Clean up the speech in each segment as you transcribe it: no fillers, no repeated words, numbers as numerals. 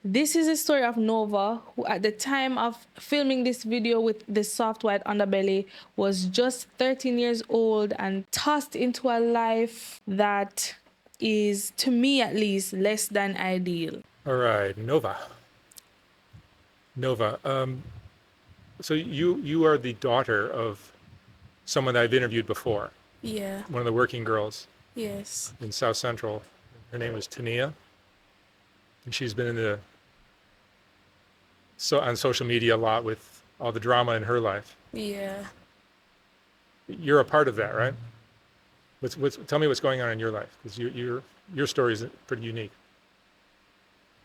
This is a story of Nova, who at the time of filming this video with the Soft White Underbelly was just 13 years old and tossed into a life that is, to me at least, less than ideal. All right, Nova. Nova. So you are the daughter of someone that I've interviewed before, Yeah. one of the working girls Yes. in South Central. Her name is Tania, and she's been in the on social media a lot with all the drama in her life. Yeah. You're a part of that, right? Tell me what's going on in your life, because your story is pretty unique.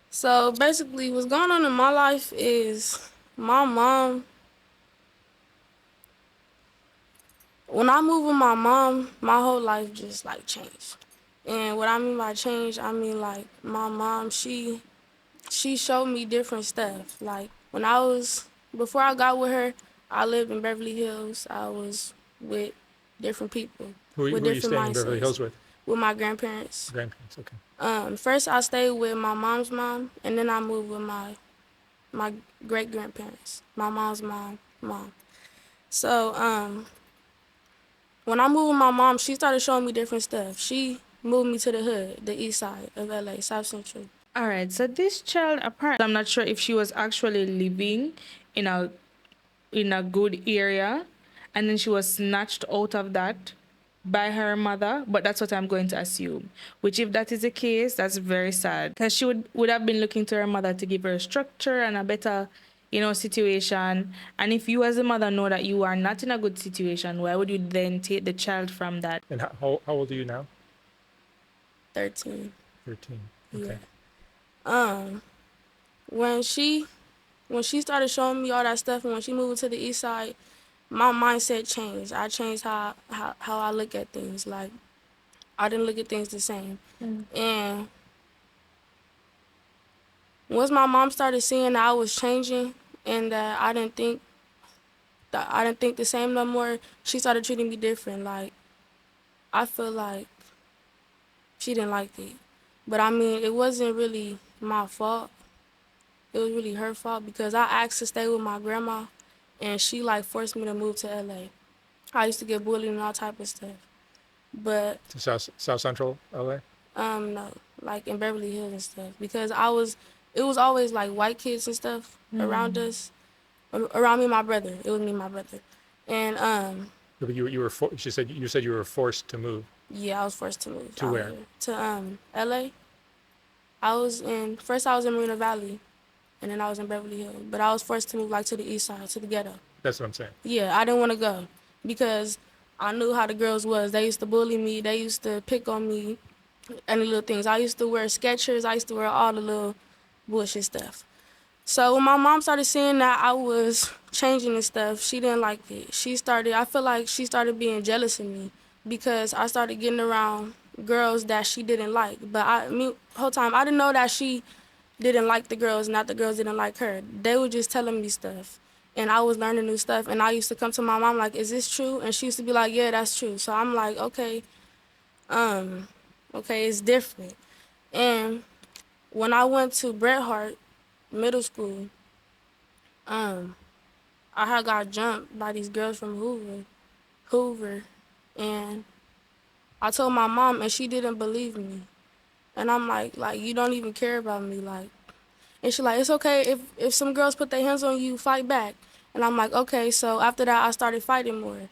So basically, what's going on in my life is my mom. When I moved with my mom, my whole life just like changed. And what I mean by change, I mean like my mom, she showed me different stuff. Like when before I got with her, I lived in Beverly Hills. I was with different people with Who are you different staying in Beverly mindsets. Hills with? With my grandparents. Grandparents, okay. First I stayed with my mom's mom, and then I moved with my great grandparents, my mom's mom. So when I moved with my mom, she started showing me different stuff. She moved me to the hood, the east side of LA, South Central. All right, so this child, apparently, I'm not sure if she was actually living in a good area, and then she was snatched out of that by her mother, but that's what I'm going to assume. Which, if that is the case, that's very sad, because she would have been looking to her mother to give her structure and a better, situation. And if you as a mother know that you are not in a good situation, why would you then take the child from that? And how old are you now? 13. 13. Okay. Yeah. When she started showing me all that stuff, and when she moved to the east side, my mindset changed. I changed how I look at things. Like I didn't look at things the same. And once my mom started seeing that I was changing and that I didn't think the same no more, she started treating me different. Like I feel like she didn't like it. But I mean, it wasn't really my fault. It was really her fault because I asked to stay with my grandma and she like forced me to move to LA. I used to get bullied and all type of stuff. But To South Central LA? no, like in Beverly Hills and stuff. Because it was always like white kids and stuff around us. Around me and my brother. It was me and my brother. And But you said you were forced to move. yeah, I was forced to move To out where? here. To LA. I was in Marina Valley and then I was in Beverly Hills. But I was forced to move like to the east side, to the ghetto. That's what I'm saying. Yeah, I didn't want to go because I knew how the girls was. They used to bully me. They used to pick on me, any little things. I used to wear Skechers. I used to wear all the little bullshit stuff. So when my mom started seeing that I was changing and stuff, she didn't like it. I feel like she started being jealous of me because I started getting around girls that she didn't like. But whole time I didn't know that she didn't like the girls, not the girls didn't like her. They were just telling me stuff. And I was learning new stuff. And I used to come to my mom like, is this true? And she used to be like, yeah, that's true. So I'm like, okay, it's different. And when I went to Bret Hart middle school, I had got jumped by these girls from Hoover. And I told my mom and she didn't believe me. And I'm like, you don't even care about me. And she like, it's okay if some girls put their hands on you, fight back. And I'm like, okay. So after that, I started fighting more.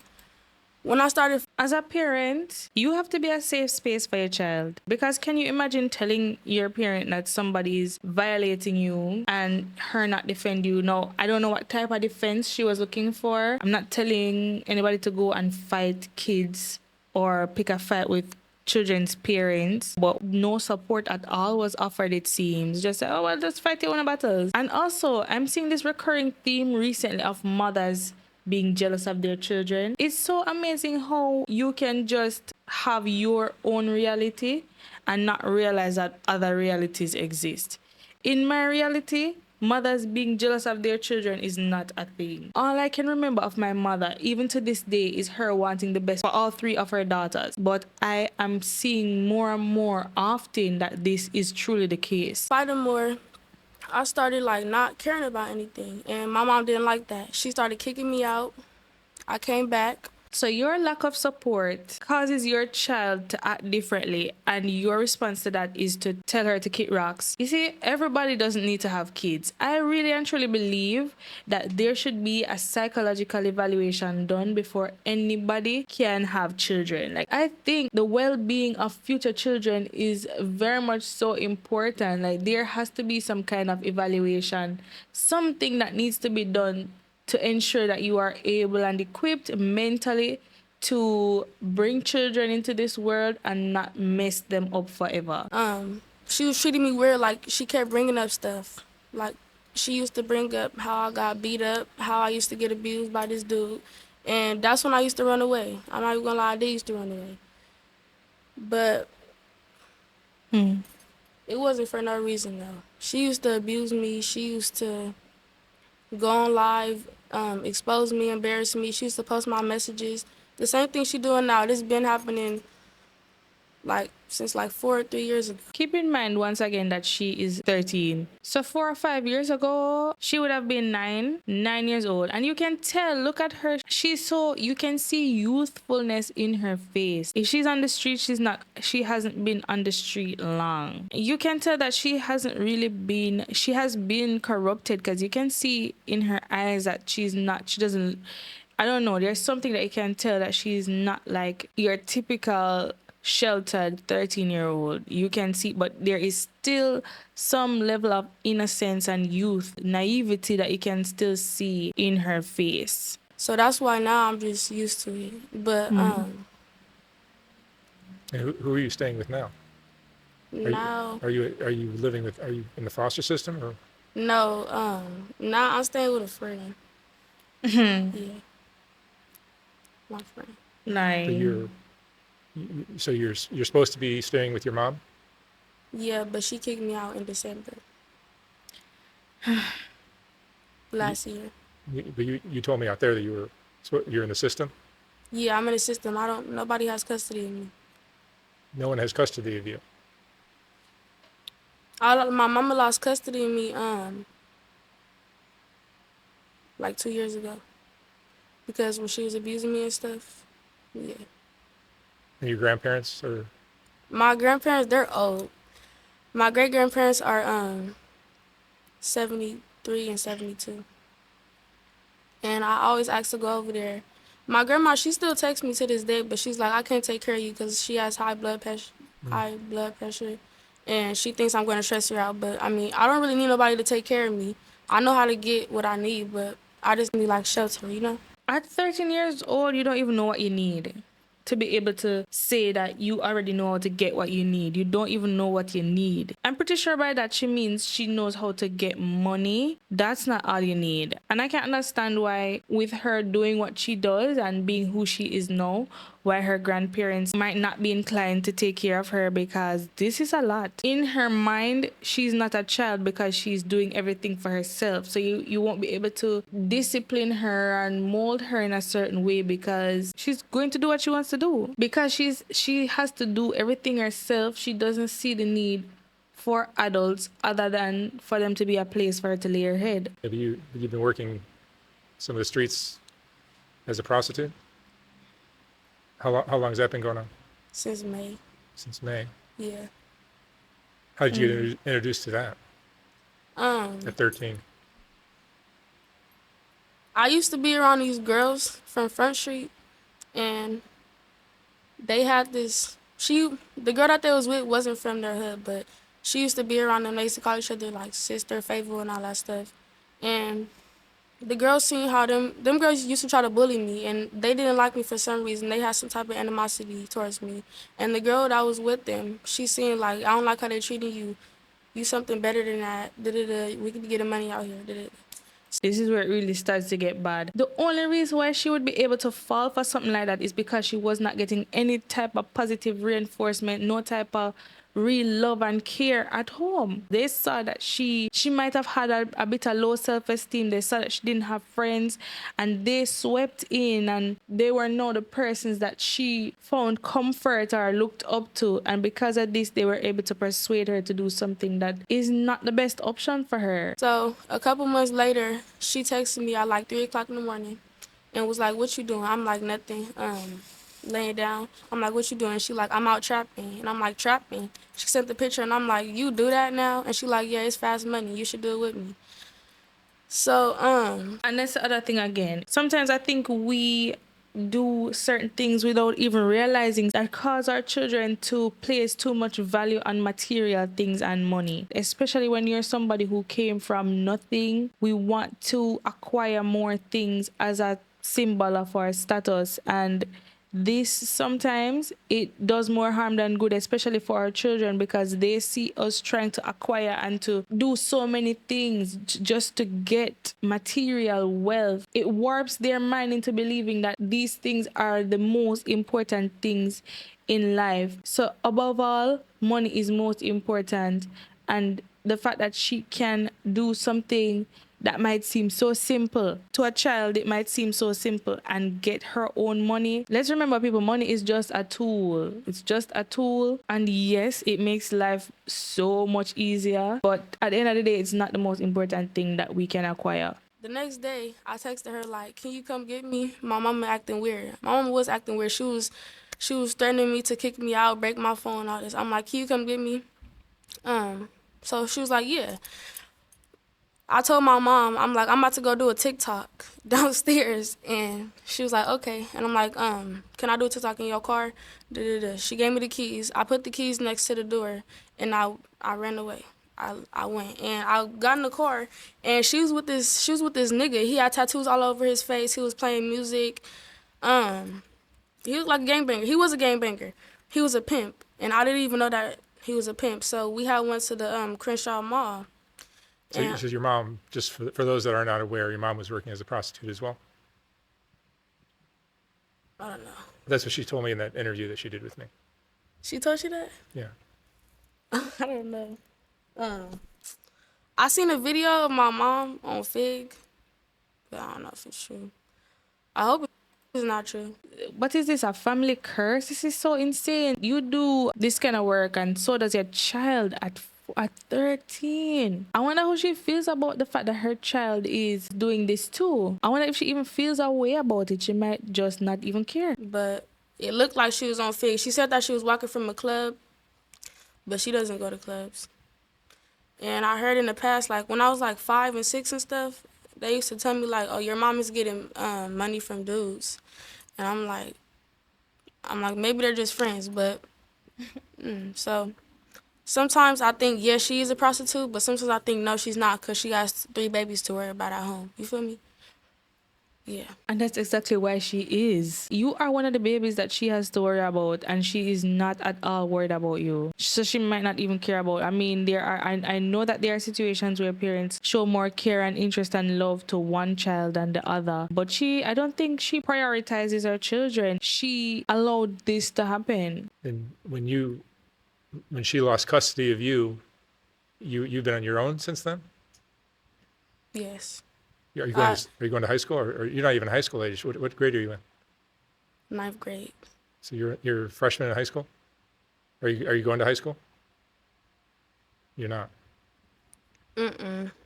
When I started, As a parent, you have to be a safe space for your child. Because can you imagine telling your parent that somebody is violating you and her not defend you? No, I don't know what type of defense she was looking for. I'm not telling anybody to go and fight kids or pick a fight with children's parents, but no support at all was offered, it seems. Just say, oh, well, just fight your own battles. And also, I'm seeing this recurring theme recently of mothers being jealous of their children. It's so amazing how you can just have your own reality and not realize that other realities exist. In my reality, mothers being jealous of their children is not a thing. All I can remember of my mother, even to this day, is her wanting the best for all three of her daughters. But I am seeing more and more often that this is truly the case. fighting more, I started like not caring about anything, and my mom didn't like that. She started kicking me out. I came back. So your lack of support causes your child to act differently, and your response to that is to tell her to kick rocks. You see, everybody doesn't need to have kids. I really and truly believe that there should be a psychological evaluation done before anybody can have children. Like, I think the well-being of future children is very much so important. Like, there has to be some kind of evaluation, something that needs to be done to ensure that you are able and equipped mentally to bring children into this world and not mess them up forever. She was treating me weird. Like, she kept bringing up stuff. Like, she used to bring up how I got beat up, how I used to get abused by this dude. And that's when I used to run away. I'm not even gonna lie, I did used to run away. But it wasn't for no reason, though. She used to abuse me. She used to go on live, expose me, embarrass me. She used to post my messages. The same thing she doing now. This been happening like since like 4 or 3 years ago. Keep in mind once again that she is 13. So 4 or 5 years ago, she would have been 9 years old. And you can tell, look at her. You can see youthfulness in her face. If she's on the street, she hasn't been on the street long. You can tell that she has been corrupted, because you can see in her eyes that she doesn't, I don't know, there's something that you can tell that she's not like your typical sheltered 13-year-old. You can see, but there is still some level of innocence and youth, naivety that you can still see in her face. So that's why now I'm just used to it. But And who are you staying with now? now Are you in the foster system or? no, now I'm staying with a friend. Yeah, my friend. So Like, you're supposed to be staying with your mom? Yeah, but she kicked me out in December last year. But you told me out there that you're in the system. Yeah, I'm in the system. Nobody has custody of me. No one has custody of you. My mama lost custody of me like 2 years ago, because when she was abusing me and stuff. Yeah. And your grandparents are? My grandparents, they're old. My great grandparents are 73 and 72. And I always ask to go over there. My grandma, she still texts me to this day, but she's like, I can't take care of you because she has high blood pressure, and she thinks I'm going to stress her out. But I mean, I don't really need nobody to take care of me. I know how to get what I need, but I just need like shelter, you know? at 13 years old, you don't even know what you need to be able to say that you already know how to get what you need. You don't even know what you need. I'm pretty sure by that she means she knows how to get money. That's not all you need. And I can understand why, with her doing what she does and being who she is now, why her grandparents might not be inclined to take care of her, because this is a lot. In her mind, she's not a child because she's doing everything for herself. So you won't be able to discipline her and mold her in a certain way, because she's going to do what she wants to do. Because she has to do everything herself. She doesn't see the need for adults other than for them to be a place for her to lay her head. Have you been working some of the streets as a prostitute? How long has that been going on? Since May. Since May. Yeah. How did you get introduced to that at 13? I used to be around these girls from Front Street, and they had this. The girl that they was with wasn't from their hood, but she used to be around them. They used to call each other like sister, faithful, and all that stuff. And the girls seen how them girls used to try to bully me, and they didn't like me for some reason. They had some type of animosity towards me. And the girl that was with them, she seen like, I don't like how they treating you. You something better than that. We can get the money out here. This is where it really starts to get bad. The only reason why she would be able to fall for something like that is because she was not getting any type of positive reinforcement, no type of real love and care at home. They saw that she might have had a bit of low self-esteem. They saw that she didn't have friends, and they swept in, and they were now the persons that she found comfort or looked up to. And because of this, they were able to persuade her to do something that is not the best option for her. So a couple months later, she texted me at like 3 o'clock in the morning and was like, "What you doing?" I'm like, "Nothing." Laying down. I'm like, "What you doing?" She like, "I'm out trapping." And I'm like, "Trapping?" She sent the picture and I'm like, "You do that now?" And she like, "Yeah, it's fast money. You should do it with me." So, And that's the other thing again. Sometimes I think we do certain things without even realizing that cause our children to place too much value on material things and money. Especially when you're somebody who came from nothing, we want to acquire more things as a symbol of our status, and this sometimes it does more harm than good, especially for our children, because they see us trying to acquire and to do so many things just to get material wealth. It warps their mind into believing that these things are the most important things in life. So above all, money is most important, and the fact that she can do something that might seem so simple to a child, it might seem so simple, and get her own money. Let's remember, people, money is just a tool. It's just a tool, and yes, it makes life so much easier, but at the end of the day, it's not the most important thing that we can acquire. the next day, I texted her like, "Can you come get me? My mama acting weird." My mama was acting weird. She was threatening me to kick me out, break my phone, all this. I'm like, "Can you come get me?" So she was like, "Yeah." I told my mom, I'm like, "I'm about to go do a TikTok downstairs," and she was like, "Okay." And I'm like, "Can I do a TikTok in your car?" Da-da-da. She gave me the keys. I put the keys next to the door, and I ran away. I went and I got in the car, and she was with this nigga. He had tattoos all over his face. He was playing music. He looked like a gangbanger. He was a gangbanger. He was a pimp, and I didn't even know that he was a pimp. So we had went to the Crenshaw Mall. So your mom, just for those that are not aware, your mom was working as a prostitute as well? I don't know. That's what she told me in that interview that she did with me. She told you that? Yeah. I don't know. I seen a video of my mom on Fig, but I don't know if it's true. I hope it's not true. What is this, a family curse? This is so insane. You do this kind of work, and so does your child at 13. I wonder how she feels about the fact that her child is doing this too. I wonder if she even feels a way about it. She might just not even care. But it looked like she was on Fig. She said that she was walking from a club, but she doesn't go to clubs. And I heard in the past, like when I was like 5 and 6 and stuff, they used to tell me like, "Oh, your mom is getting money from dudes," and I'm like, maybe they're just friends, but so. Sometimes I think, yes, she is a prostitute, but sometimes I think, no, she's not, because she has 3 babies to worry about at home. You feel me? Yeah. And that's exactly why she is. You are one of the babies that she has to worry about, and she is not at all worried about you. So she might not even care about. I mean, I know that there are situations where parents show more care and interest and love to one child than the other. But I don't think she prioritizes her children. She allowed this to happen. And when she lost custody of you, you've been on your own since then? Yes. Are you going to high school, or you're not even high school age? What grade are you in? 9th grade. So you're a freshman in high school? Are you going to high school? You're not. Nah.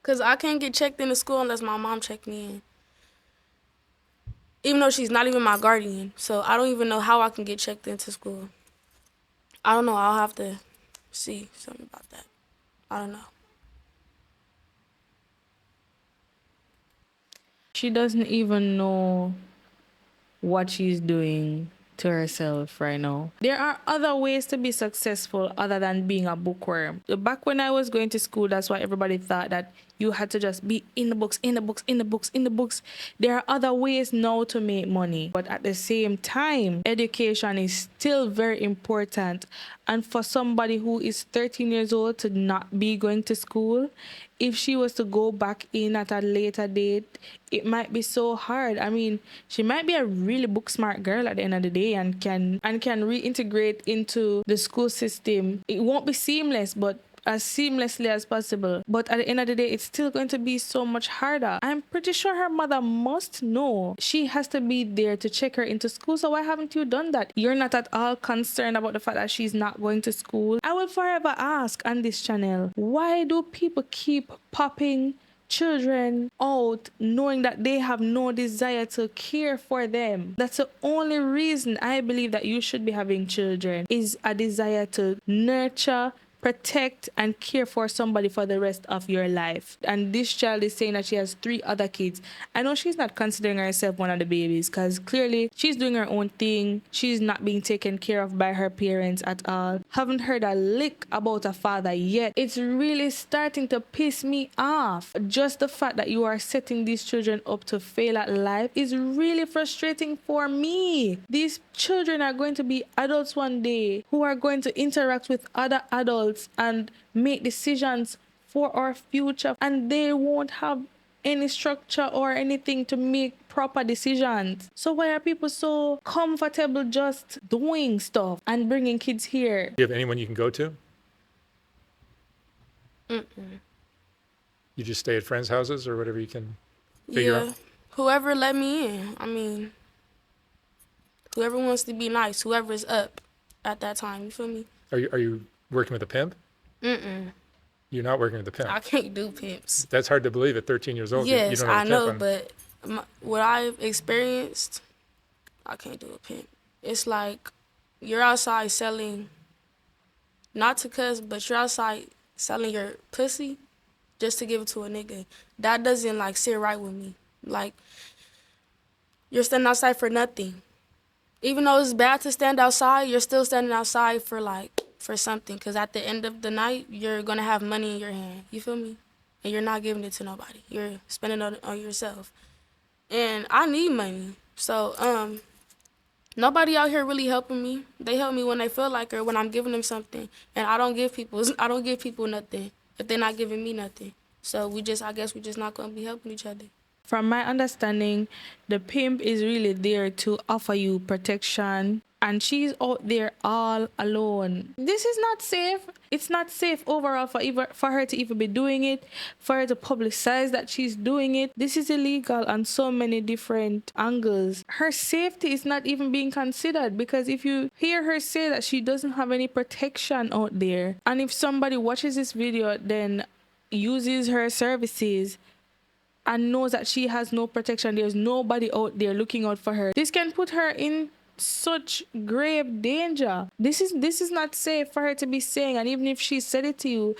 Because I can't get checked into school unless my mom checked me in. Even though she's not even my guardian. So I don't even know how I can get checked into school. I don't know. I'll have to see something about that. I don't know. She doesn't even know what she's doing to herself right now. There are other ways to be successful other than being a bookworm. Back when I was going to school, that's why everybody thought that you had to just be in the books, in the books, in the books, in the books. There are other ways now to make money. But at the same time, education is still very important. And for somebody who is 13 years old to not be going to school, if she was to go back in at a later date, it might be so hard. I mean, she might be a really book smart girl at the end of the day and can reintegrate into the school system. It won't be seamless, but as seamlessly as possible. But at the end of the day, it's still going to be so much harder. I'm pretty sure her mother must know she has to be there to check her into school. So why haven't you done that? You're not at all concerned about the fact that she's not going to school. I will forever ask on this channel, why do people keep popping children out knowing that they have no desire to care for them? That's the only reason I believe that you should be having children, is a desire to nurture, protect, and care for somebody for the rest of your life. And this child is saying that she has 3 other kids. I know she's not considering herself one of the babies, because clearly she's doing her own thing. She's not being taken care of by her parents at all. Haven't heard a lick about a father yet. It's really starting to piss me off. Just the fact that you are setting these children up to fail at life is really frustrating for me. These children are going to be adults one day who are going to interact with other adults and make decisions for our future, and they won't have any structure or anything to make proper decisions. So why are people so comfortable just doing stuff and bringing kids here? Do you have anyone you can go to? You just stay at friends' houses or whatever you can figure out? Whoever let me in. I mean, whoever wants to be nice, whoever's up at that time, you feel me? Are you working with a pimp? You're not working with a pimp. I can't do pimps. That's hard to believe at 13 years old. You Yes, don't have I a pimp know, on. but what I've experienced, I can't do a pimp. It's like you're outside selling, not to cuss, but you're outside selling your pussy just to give it to a nigga. That doesn't like sit right with me. Like, you're standing outside for nothing. Even though it's bad to stand outside, you're still standing outside for something. Because at the end of the night, you're going to have money in your hand. You feel me? And you're not giving it to nobody. You're spending it on yourself. And I need money. So, nobody out here really helping me. They help me when they feel like it, or when I'm giving them something. And I don't give people nothing if they're not giving me nothing. So I guess we just not going to be helping each other. From my understanding, the pimp is really there to offer you protection, and she's out there all alone. This is not safe. It's not safe overall for her to even be doing it, for her to publicize that she's doing it. This is illegal on so many different angles. Her safety is not even being considered, because if you hear her say that she doesn't have any protection out there, and if somebody watches this video then uses her services and knows that she has no protection, there's nobody out there looking out for her, this can put her in such grave danger. This is not safe for her to be saying. And even if she said it to you,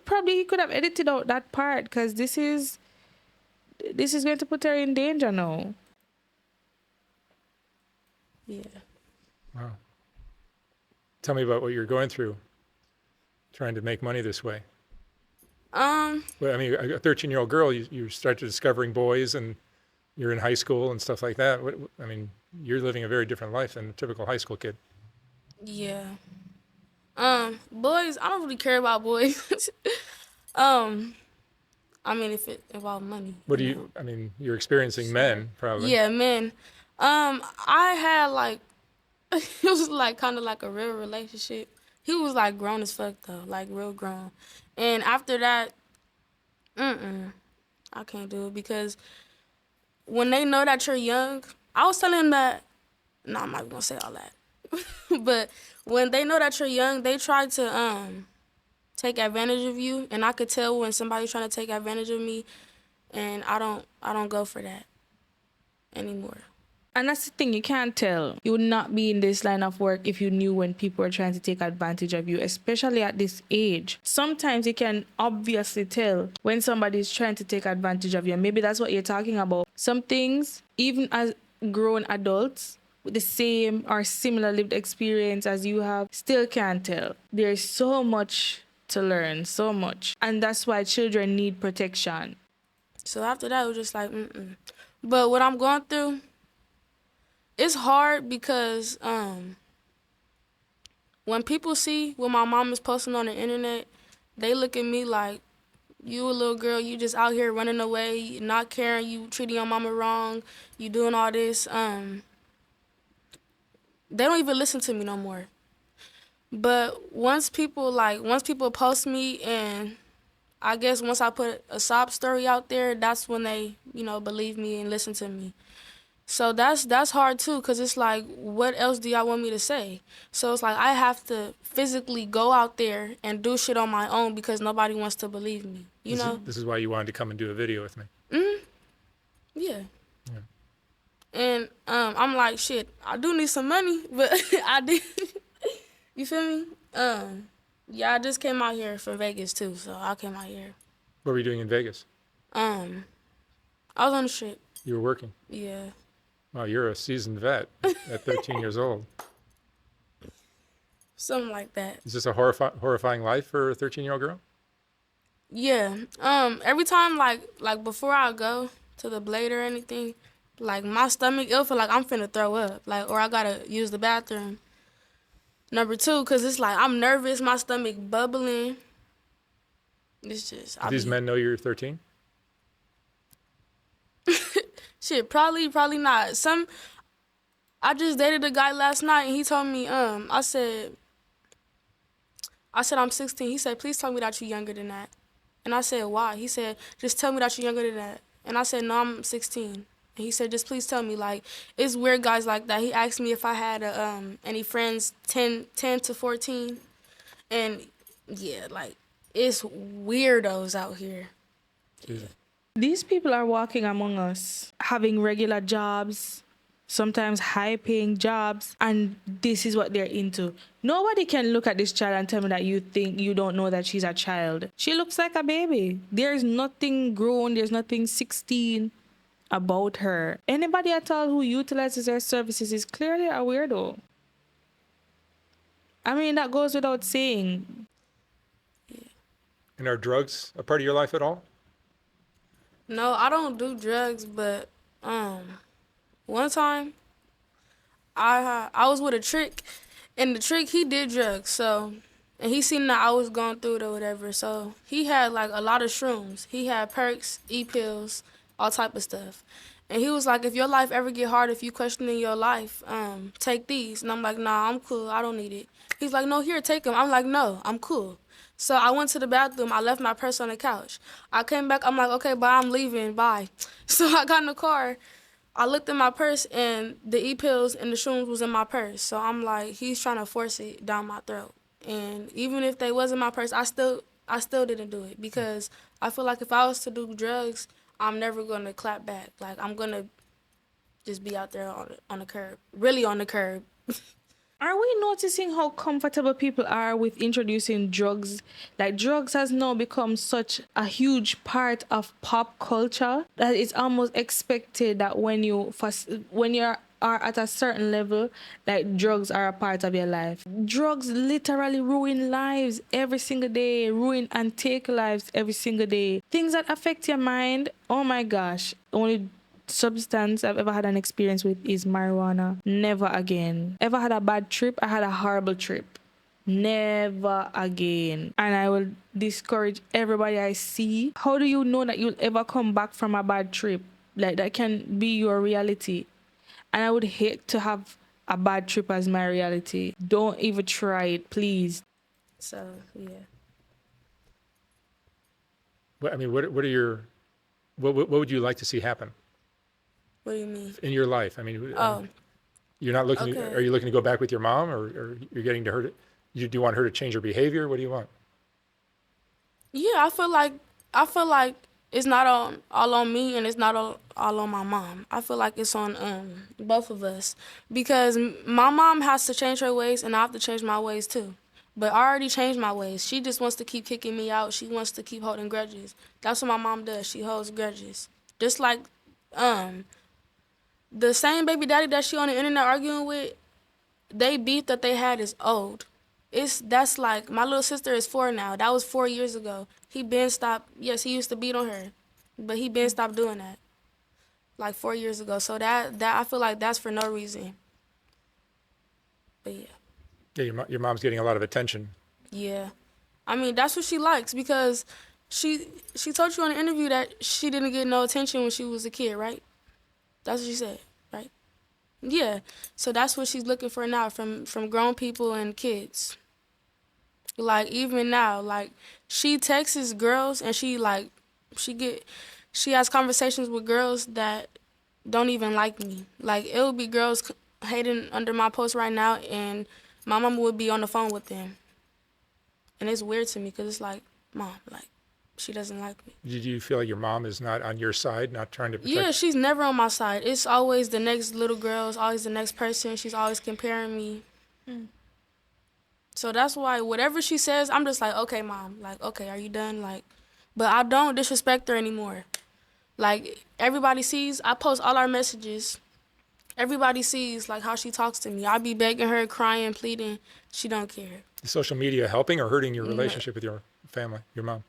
probably he could have edited out that part, because this is going to put her in danger now. Yeah. Wow. Tell me about what you're going through trying to make money this way. Well, I mean, a 13-year-old girl, you start discovering boys, and you're in high school and stuff like that. I mean, you're living a very different life than a typical high school kid. Yeah. Boys, I don't really care about boys. I mean, if it involves money. What do you, I mean, you're experiencing men, probably. Yeah, men. I had like, it was like kind of like a real relationship. He was like grown as fuck though, like real grown. And after that, I can't do it, because when they know that you're young, I was telling them that, no, I'm not gonna say all that. But when they know that you're young, they try to take advantage of you, and I could tell when somebody's trying to take advantage of me, and I don't go for that anymore. And that's the thing, you can't tell. You would not be in this line of work if you knew when people are trying to take advantage of you, especially at this age. Sometimes you can obviously tell when somebody is trying to take advantage of you. Maybe that's what you're talking about. Some things, even as grown adults with the same or similar lived experience as you have, still can't tell. There's so much to learn, so much. And that's why children need protection. So after that, it was just like, But what I'm going through, it's hard because when people see what my mom is posting on the internet, they look at me like You a little girl, you just out here running away, not caring, you treating your mama wrong, you doing all this. They don't even listen to me no more. But once people post me, and I guess once I put a sob story out there, that's when they, believe me and listen to me. So that's hard too, cause it's like, what else do y'all want me to say? So it's like I have to physically go out there and do shit on my own because nobody wants to believe me. You know? This is why you wanted to come and do a video with me. Yeah. And I'm like, shit, I do need some money, but I did. You feel me? Yeah, I just came out here for Vegas too, so I came out here. What were you doing in Vegas? I was on the strip. You were working? Yeah. Wow, you're a seasoned vet at 13 years old. Something like that. Is this a horrifying life for a 13-year-old girl? Yeah. Every time, like before I go to the blade or anything, like my stomach, it'll feel like I'm finna throw up, like, or I gotta use the bathroom. Number two, cause it's like I'm nervous, my stomach bubbling. It's just. Do these men know you're 13? Shit, probably not. I just dated a guy last night, and he told me, I said I'm 16. He said, please tell me that you're younger than that. And I said, why? He said, just tell me that you're younger than that. And I said, no, I'm 16. And he said, just please tell me. Like, it's weird guys like that. He asked me if I had any friends 10 to 14. And, yeah, like, it's weirdos out here. Jesus. These people are walking among us, having regular jobs, sometimes high-paying jobs, and this is what they're into. Nobody can look at this child and tell me that you think you don't know that she's a child. She looks like a baby. There's nothing grown, there's nothing 16 about her. Anybody at all who utilizes their services is clearly a weirdo. I mean, that goes without saying. And are drugs a part of your life at all? No, I don't do drugs, but one time I was with a trick, and the trick, he did drugs, so, and he seen that I was going through it or whatever, so he had like a lot of shrooms. He had perks, e-pills, all type of stuff. And he was like, if your life ever get hard, if you questioning your life, take these. And I'm like, nah, I'm cool, I don't need it. He's like, no, here, take them. I'm like, no, I'm cool. So I went to the bathroom. I left my purse on the couch. I came back. I'm like, okay, bye. I'm leaving. Bye. So I got in the car. I looked in my purse, and the e-pills and the shrooms was in my purse. So I'm like, he's trying to force it down my throat. And even if they was in my purse, I still didn't do it, because I feel like if I was to do drugs, I'm never gonna clap back. Like, I'm gonna just be out there on the curb, really on the curb. Are we noticing how comfortable people are with introducing drugs? Like, drugs has now become such a huge part of pop culture that it's almost expected that when you are at a certain level, like, drugs are a part of your life. Drugs literally ruin lives every single day, ruin and take lives every single day. Things that affect your mind, oh my gosh, only substance I've ever had an experience with is marijuana. Never again. Ever had a bad trip? I had a horrible trip. Never again. And I will discourage everybody I see. How do you know that you'll ever come back from a bad trip? Like, that can be your reality. And I would hate to have a bad trip as my reality. Don't even try it, please. So, yeah. What would you like to see happen? What do you mean? In your life? I mean, Oh. you're not looking. Okay. Are you looking to go back with your mom, or you're getting to her? Do you want her to change her behavior? What do you want? Yeah, I feel like it's not all on me, and it's not all on my mom. I feel like it's on both of us, because my mom has to change her ways, and I have to change my ways too. But I already changed my ways. She just wants to keep kicking me out. She wants to keep holding grudges. That's what my mom does. She holds grudges. Just like the same baby daddy that she on the internet arguing with, they beef that they had is old. That's like, my little sister is 4 now. That was 4 years ago. He been stopped. Yes, he used to beat on her, but he been stopped doing that, like 4 years ago. So that I feel like that's for no reason. But yeah. Yeah, your mom's getting a lot of attention. Yeah. I mean, that's what she likes, because She told you on the interview that she didn't get no attention when she was a kid, right? That's what she said, right? Yeah. So that's what she's looking for now from grown people and kids. Like even now, like she texts girls and she she has conversations with girls that don't even like me. Like it would be girls hating under my post right now, and my mama would be on the phone with them, and it's weird to me because it's like, mom, like she doesn't like me. Did you feel like your mom is not on your side, not trying to protect? Yeah, she's never on my side. It's always the next little girl. It's always the next person. She's always comparing me. So that's why whatever she says, I'm just like, okay, mom. Like, okay, are you done? Like, but I don't disrespect her anymore. Like, everybody sees, I post all our messages. Everybody sees, like, how she talks to me. I be begging her, crying, pleading. She don't care. Is social media helping or hurting your relationship with your family, your mom?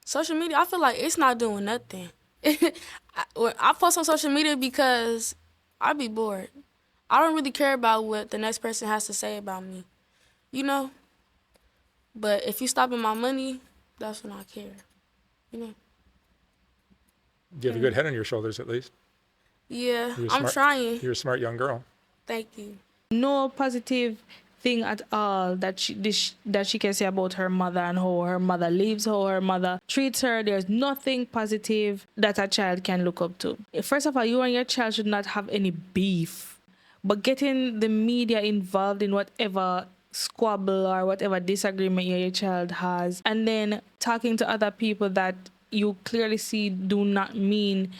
Social media, I feel like it's not doing nothing. I post on social media because I be bored. I don't really care about what the next person has to say about me, you know? But if you stopping my money, that's when I care, you know? You have a good head on your shoulders, at least. Yeah, I'm trying. You're a smart young girl. Thank you. No positive thing at all that she can say about her mother and how her mother lives, how her mother treats her. There's nothing positive that a child can look up to. First of all, you and your child should not have any beef, but getting the media involved in whatever squabble or whatever disagreement your child has, and then talking to other people that you clearly see do not mean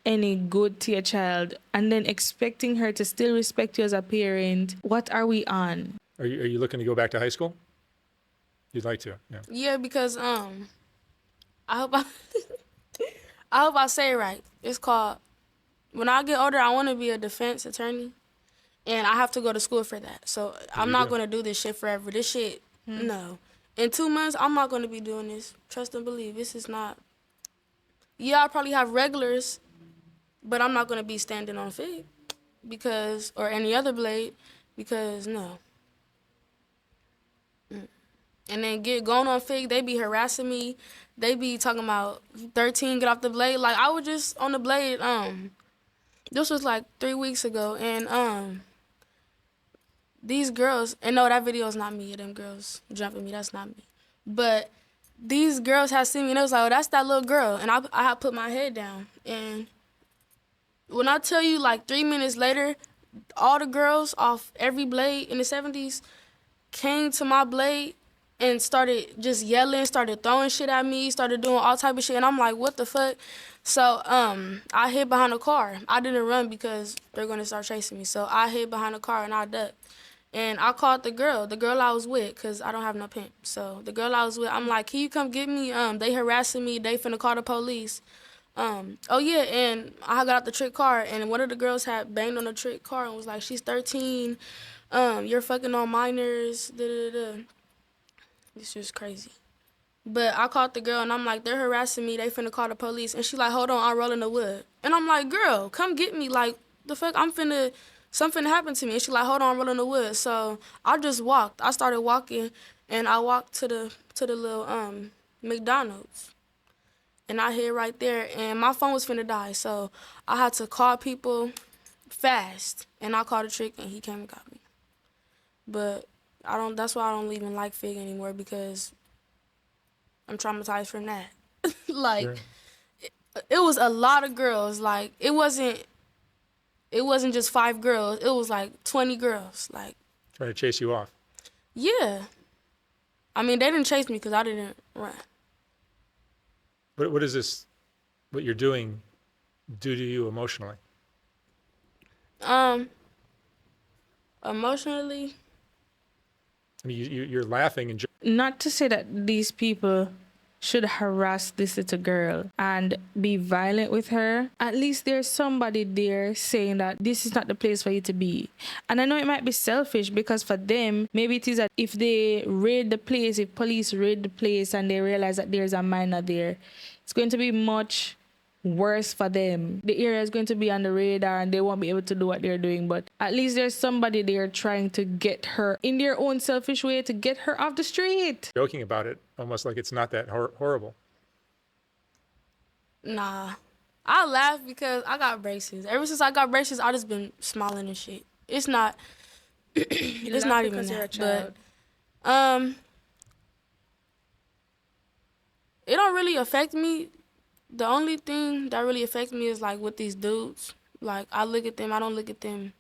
any good to your child, and then expecting her to still respect you as a parent. What are we on? Are you looking to go back to high school? You'd like to, yeah. Yeah, because I hope I I hope I say it right. It's called, when I get older, I want to be a defense attorney, and I have to go to school for that. So I'm not going to do this shit forever. This shit, no. In 2 months, I'm not going to be doing this. Trust and believe. This is not. Yeah, I'll probably have regulars, but I'm not going to be standing on Fig or any other blade, because no. And then going on Fig, they be harassing me. They be talking about 13, get off the blade. Like, I was just on the blade, this was like 3 weeks ago, and these girls, and no, that video is not me. Them girls jumping me, that's not me. But these girls had seen me, and it was like, oh, that's that little girl. And I had put my head down. And when I tell you, like, 3 minutes later, all the girls off every blade in the 70s came to my blade and started just yelling, started throwing shit at me, started doing all type of shit. And I'm like, what the fuck? So I hid behind a car. I didn't run because they're going to start chasing me. So I hid behind a car and I ducked. And I called the girl I was with, because I don't have no pimp. So the girl I was with, I'm like, can you come get me? They harassing me. They finna call the police. Oh, yeah, and I got out the trick car, and one of the girls had banged on the trick car and was like, she's 13. You're fucking on minors. Da-da-da. It's just crazy. But I called the girl, and I'm like, they're harassing me. They finna call the police. And she like, hold on, I'm rolling the wood. And I'm like, girl, come get me. Like, the fuck, something happened to me. And she like, hold on, I'm rolling the wood. So I just walked. I started walking, and I walked to the little McDonald's. And I hid right there, and my phone was finna die. So I had to call people fast. And I called a trick, and he came and got me. But that's why I don't even like Fig anymore, because I'm traumatized from that. Like, Sure. it was a lot of girls. Like, it wasn't just 5 girls. It was like 20 girls. Like, Trying to chase you off. yeah. I mean, they didn't chase me because I didn't run. What is this, what you're doing, do to you emotionally? Emotionally, I mean, you're laughing and Not to say that these people should harass this little girl and be violent with her. At least there's somebody there saying that this is not the place for you to be. And I know it might be selfish, because for them, maybe it is that if they raid the place, if police raid the place and they realize that there's a minor there, it's going to be much worse for them. The area is going to be on the radar and they won't be able to do what they're doing. But at least there's somebody there trying to get her in their own selfish way to get her off the street. Joking about it, almost like it's not that horrible. Nah. I laugh because I got braces. Ever since I got braces, I just been smiling and shit. It's not it's not even that. But it don't really affect me. The only thing that really affects me is like with these dudes. Like I look at them, I don't look at them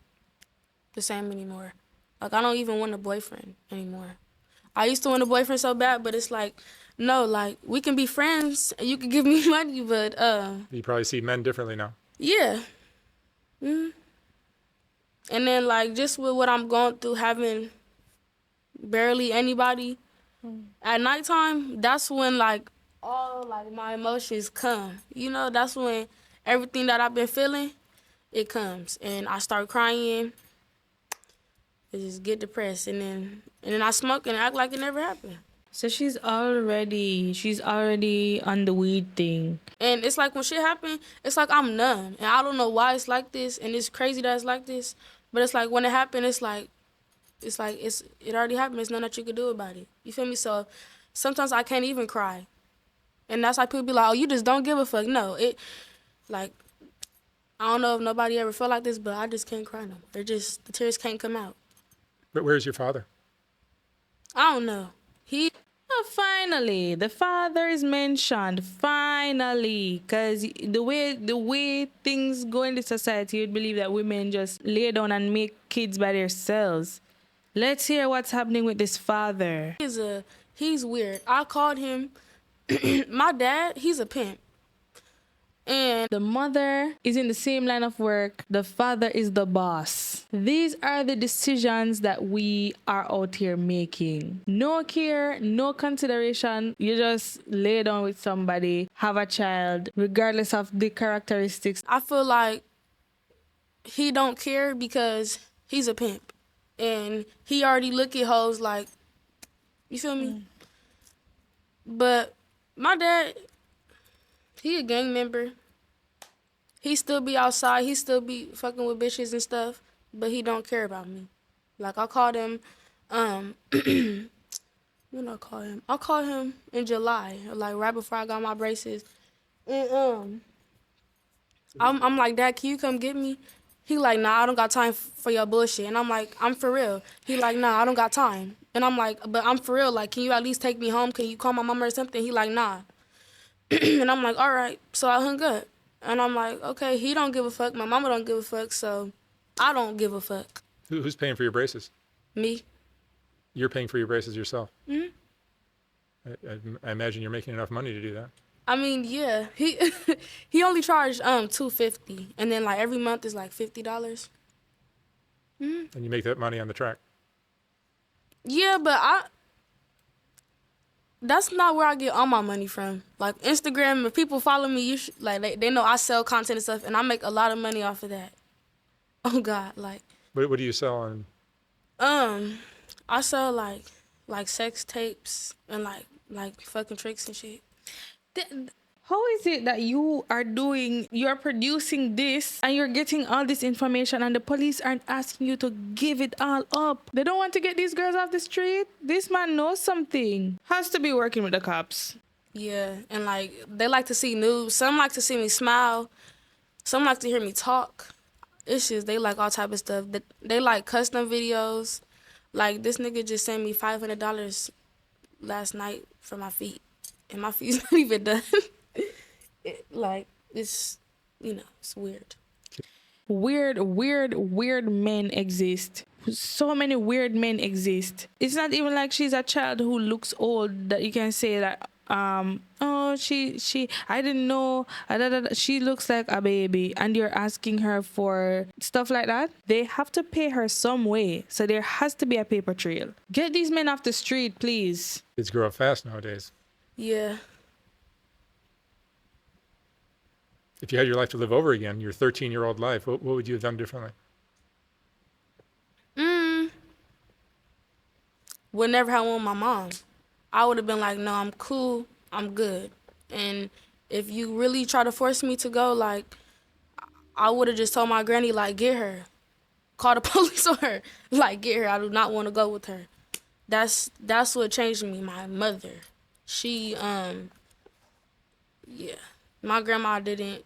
the same anymore. Like I don't even want a boyfriend anymore. I used to want a boyfriend so bad, but it's like, no, like we can be friends and you can give me money, but You probably see men differently now. yeah. And then like just with what I'm going through, having barely anybody at nighttime, that's when like all like my emotions come. You know, that's when everything that I've been feeling, it comes, and I start crying. I just get depressed, and then I smoke and act like it never happened. So she's already on the weed thing. And it's like when shit happen, it's like I'm numb, and I don't know why it's like this, and it's crazy that it's like this. But it's like when it happened, it already happened. There's nothing that you could do about it. You feel me? So sometimes I can't even cry. And that's why people be like, oh, you just don't give a fuck. No, like, I don't know if nobody ever felt like this, but I just can't cry no more. The tears can't come out. But where's your father? I don't know. Oh, finally, the father is mentioned. Finally, because the way things go in the society, you'd believe that women just lay down and make kids by themselves. Let's hear what's happening with this father. He's weird. I called him. My dad, he's a pimp. And the mother is in the same line of work. The father is the boss. These are the decisions that we are out here making. No care, no consideration. You just lay down with somebody, have a child, regardless of the characteristics. I feel like he don't care because he's a pimp. And he already look at hoes like, you feel me? But my dad, he a gang member. He still be outside. He still be fucking with bitches and stuff. But he don't care about me. Like, I called him, when I call him? I called him in July, like, right before I got my braces. And, I'm like, Dad, can you come get me? He like, nah, I don't got time for your bullshit. And I'm like, I'm for real. He like, nah, I don't got time. And I'm like, but I'm for real. Like, can you at least take me home? Can you call my mama or something? He like, nah. And I'm like, all right. So I hung up. And I'm like, okay, he don't give a fuck. My mama don't give a fuck. So I don't give a fuck. Who's paying for your braces? Me. You're paying for your braces yourself? Mm-hmm. I imagine you're making enough money to do that. I mean, yeah. He only charged $250, and then like every month is like $50. Mm-hmm. And you make that money on the track. Yeah, but that's not where I get all my money from. Like Instagram, if people follow me, they know I sell content and stuff, and I make a lot of money off of that. Oh God, like. What do you sell on? I sell like sex tapes and like fucking tricks and shit. How is it that you're producing this and you're getting all this information and the police aren't asking you to give it all up? They don't want to get these girls off the street. This man knows something. Has to be working with the cops. Yeah, and like they like to see news. Some like to see me smile. Some like to hear me talk. It's just they like all type of stuff. They like custom videos. Like this nigga just sent me $500 last night for my feet. And my feet's not even done. It's, it's weird. Weird men exist. So many weird men exist. It's not even like she's a child who looks old that you can say that, I didn't know, she looks like a baby, and you're asking her for stuff like that. They have to pay her some way, so there has to be a paper trail. Get these men off the street, please. Kids grow up fast nowadays. Yeah. If you had your life to live over again, your 13-year-old life, what would you have done differently? Would never have won my mom. I would have been like, no, I'm cool, I'm good. And If you really try to force me to go, like, I would have just told my granny, like, get her. Call the police on her. Like, get her. I do not want to go with her. That's what changed me. My mother. She, yeah. My grandma didn't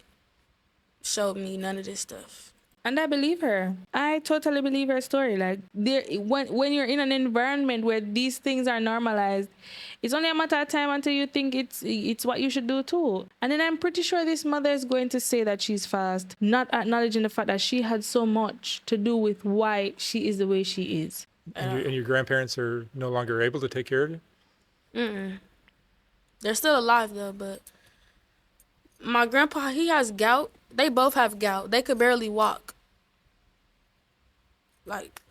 show me none of this stuff. And I believe her. I totally believe her story. Like there, when you're in an environment where these things are normalized, it's only a matter of time until you think it's what you should do too. And then I'm pretty sure this mother is going to say that she's fast, not acknowledging the fact that she had so much to do with why she is the way she is. And your grandparents are no longer able to take care of you? Mm-mm. They're still alive though, but my grandpa, he has gout. They both have gout. They could barely walk. Like,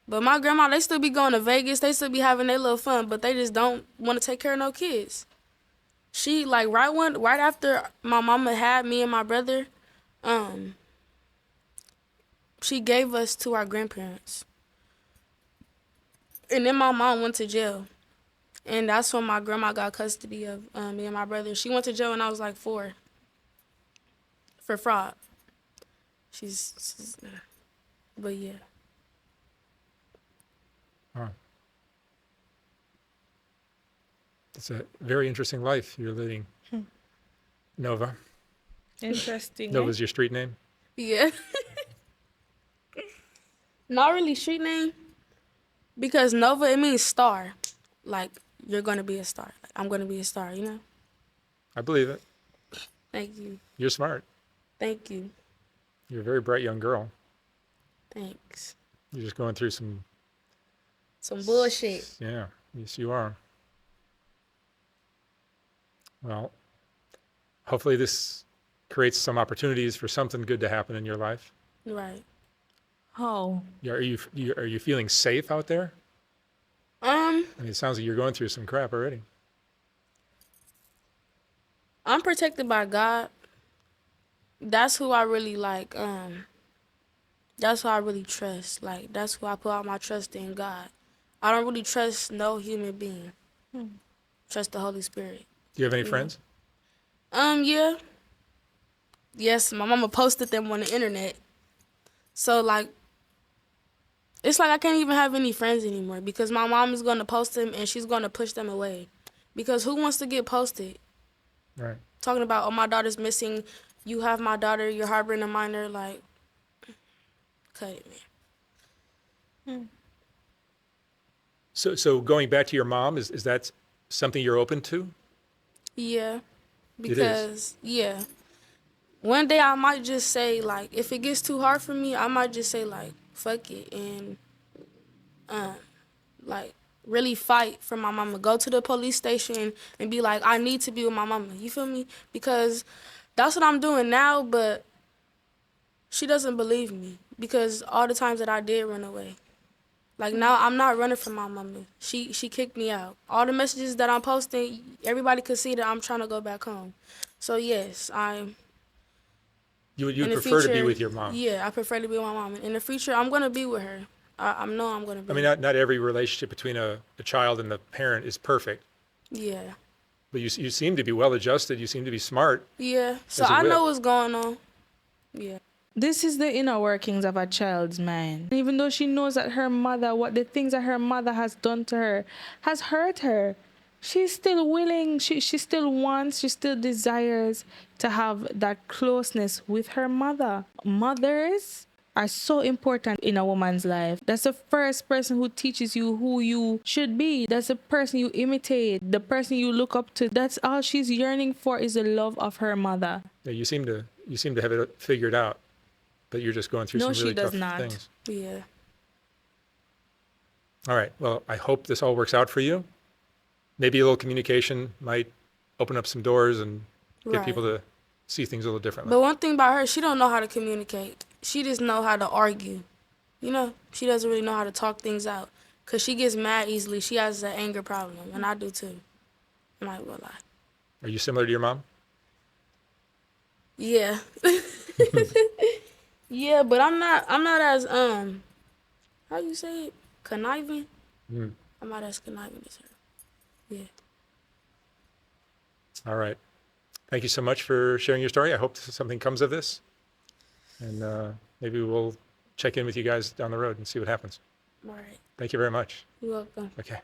but my grandma, they still be going to Vegas. They still be having their little fun, but they just don't want to take care of no kids. She, like, right after my mama had me and my brother, she gave us to our grandparents. And then my mom went to jail. And that's when my grandma got custody of me and my brother. She went to jail when I was like 4 for fraud. She's but yeah. Huh. It's a very interesting life you're leading, Nova. Interesting. Nova's your street name? Yeah. Not really street name. Because Nova, it means star. Like, you're going to be a star. Like, I'm going to be a star, you know? I believe it. Thank you. You're smart. Thank you. You're a very bright young girl. Thanks. You're just going through some bullshit. Yeah, yes, you are. Well, hopefully this creates some opportunities for something good to happen in your life. Right. Oh. Yeah, are you feeling safe out there? I mean, it sounds like you're going through some crap already. I'm protected by God. That's who I really like. That's who I really trust. Like, that's who I put all my trust in, God. I don't really trust no human being. Trust the Holy Spirit. Do you have any friends? Yeah. Yes, my mama posted them on the internet. So, like, it's like I can't even have any friends anymore because my mom is going to post them and she's going to push them away. Because who wants to get posted? Right. Talking about, oh, my daughter's missing. You have my daughter. You're harboring a minor. Like, cut it, man. So going back to your mom, is that something you're open to? Yeah. Because, yeah. One day I might just say, like, if it gets too hard for me, I might just say, like, fuck it and, like, really fight for my mama. Go to the police station and be like, I need to be with my mama. You feel me? Because that's what I'm doing now, but she doesn't believe me because all the times that I did run away. Like, now I'm not running from my mama. She kicked me out. All the messages that I'm posting, everybody could see that I'm trying to go back home. So, yes, You prefer to be with your mom? Yeah, I prefer to be with my mom. In the future, I'm going to be with her. I know I'm going to be. I mean, not every relationship between a child and the parent is perfect. Yeah. But you seem to be well-adjusted. You seem to be smart. Yeah. So I know what's going on. Yeah. This is the inner workings of a child's mind. Even though she knows that her mother, what the things that her mother has done to her, has hurt her, she's still willing, she still wants, she still desires to have that closeness with her mother. Mothers are so important in a woman's life. That's the first person who teaches you who you should be. That's the person you imitate, the person you look up to. That's all she's yearning for is the love of her mother. Yeah, you seem to have it figured out, but you're just going through some really tough things. Yeah. All right. Well, I hope this all works out for you. Maybe a little communication might open up some doors and get people to see things a little differently. But one thing about her, she don't know how to communicate. She just know how to argue. You know, she doesn't really know how to talk things out. Because she gets mad easily. She has an anger problem, and I do too. I might well lie. Are you similar to your mom? Yeah. Yeah, but I'm not as, how you say it? Conniving? I'm not as conniving as her. Yeah. All right. Thank you so much for sharing your story. I hope something comes of this. And maybe we'll check in with you guys down the road and see what happens. All right. Thank you very much. You're welcome. Okay.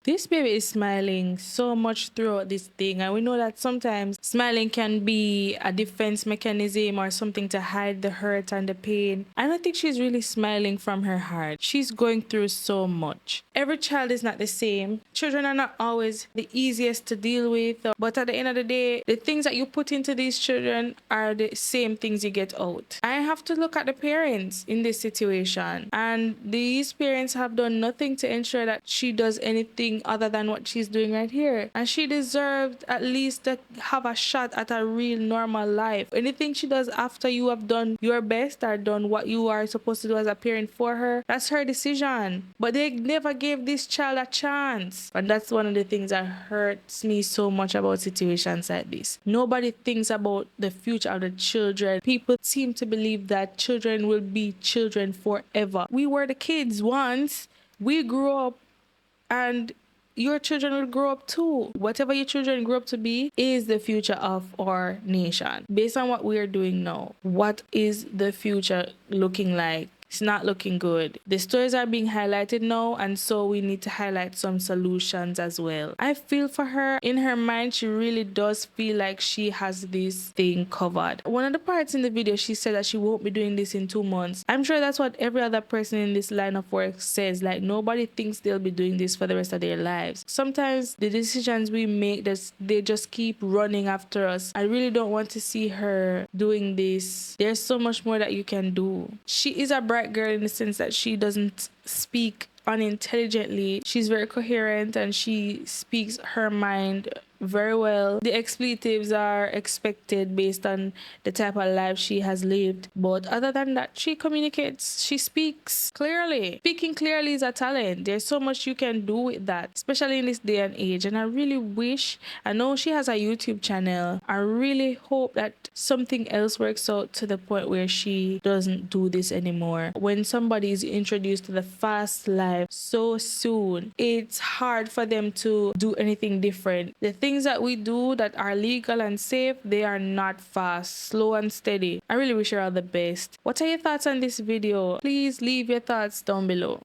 This baby is smiling so much throughout this thing, and we know that sometimes smiling can be a defense mechanism or something to hide the hurt and the pain. I don't think she's really smiling from her heart. She's going through so much. Every child is not the same. Children are not always the easiest to deal with, but at the end of the day, the things that you put into these children are the same things you get out. I have to look at the parents in this situation, and these parents have done nothing to ensure that she does anything other than what she's doing right here, and she deserved at least to have a shot at a real normal life. Anything she does after you have done your best or done what you are supposed to do as a parent for her, that's her decision. But they never gave this child a chance, and that's one of the things that hurts me so much about situations like this. Nobody thinks about the future of the children. People seem to believe that children will be children forever. We were the kids once, we grew up, and your children will grow up too. Whatever your children grow up to be is the future of our nation. Based on what we are doing now, what is the future looking like? It's not looking good. The stories are being highlighted now, and so we need to highlight some solutions as well. I feel for her. In her mind, she really does feel like she has this thing covered. One of the parts in the video, she said that she won't be doing this in 2 months. I'm sure that's what every other person in this line of work says. Like, nobody thinks they'll be doing this for the rest of their lives. Sometimes the decisions we make, they just keep running after us. I really don't want to see her doing this. There's so much more that you can do. She is a bright girl in the sense that she doesn't speak unintelligently. She's very coherent and she speaks her mind very well. The expletives are expected based on the type of life she has lived, but other than that, she communicates, she speaks clearly. Speaking clearly is a talent. There's so much you can do with that, especially in this day and age. And I really wish, I know she has a YouTube channel, I really hope that something else works out to the point where she doesn't do this anymore. When somebody is introduced to the fast life so soon, it's hard for them to do anything different. The things that we do that are legal and safe, they are not fast, slow and steady. I really wish her all the best. What are your thoughts on this video? Please leave your thoughts down below.